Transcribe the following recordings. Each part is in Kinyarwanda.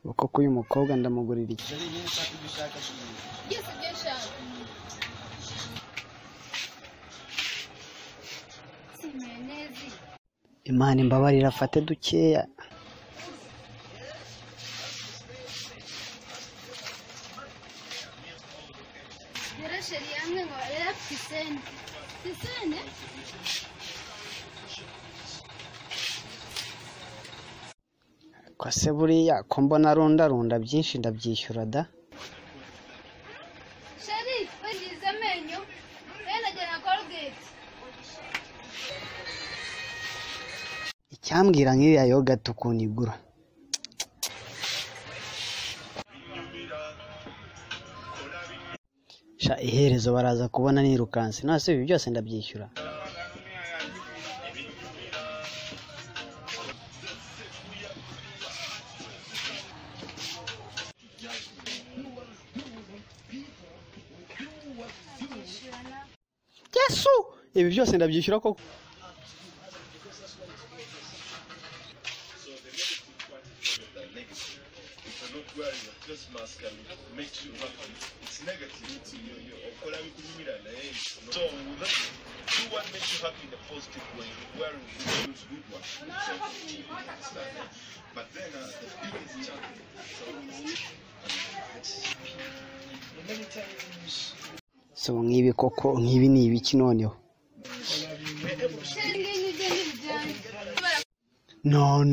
Koko uyu mukobwa ndamugurira iki? Imana imbabarira afate dukeya. Ko se buriya ko mbona runda byinshi ndabyishyura da. Icyambwira nk'iriya yogurt ukuntu igura. Sha iherezo baraza kubona nirukanse. Nase ibi byose ndabyishyura. Yesu! Ibi byose ndabyishyura koko. Just mask and makes you happy. It's negative to you. So do what makes you happy in a positive way. Wearing good one. But then the feeling is challenging. So nkibi koko nkibi ni ibiki noneho? No.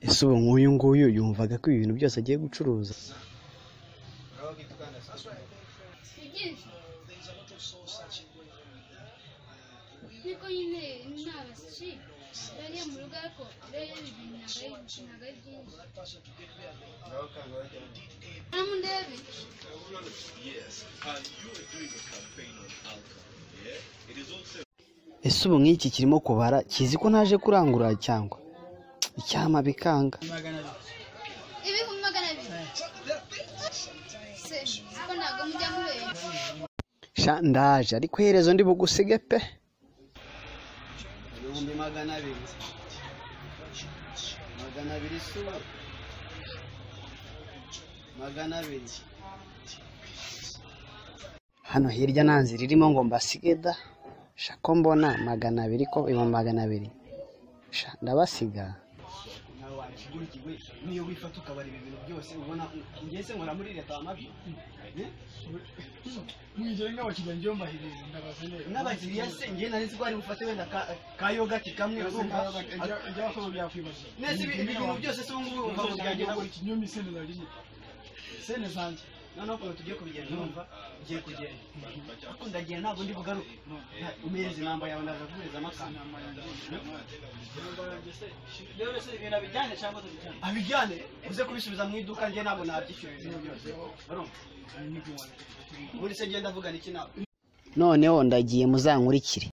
Ese ubu nk'uyu nguyu yumvaga ko ibintu byose agiye gucuruza? Ese ubu nk'iki kirimo kubara kizi ko naje kurangura cyangwa icyama bikanga? Sha ndaje ariko iherezo ndi bugusige pe. 200 suba 200 hano hirya nanzira irimo ngo mbasige da. Sha ko mbona 200 ko iba 200. Sha ndabasiga. Niyo wifata ukabara ibintu byose ubona ngeze nkora muri leta amabi. Mwije ngaho kijanje mbahiriza ndabazene. N'abakiriya se nge nari zigwari bufate wenda ka yogurt kamwe urumva njya bafo byakwibaza. Nese ibintu byose se ngubu umva kujyanye ngo ikinyumi sene zari. Sene zanje. None ko tugiye kubigenda numva ngiye kugenda. Akunda giye ntabwo ndi bugaruke. Umeze namba yawe ndazaguriza amakana. Rero se ibintu bijyane cyangwa tubijyane? Abijyane uze kubisubiza mu iduka nge ntabwo nabyishyura ibintu byose. Barumva? Buri se genda avugana iki nawe? Noneho ndagiye muzankurikire.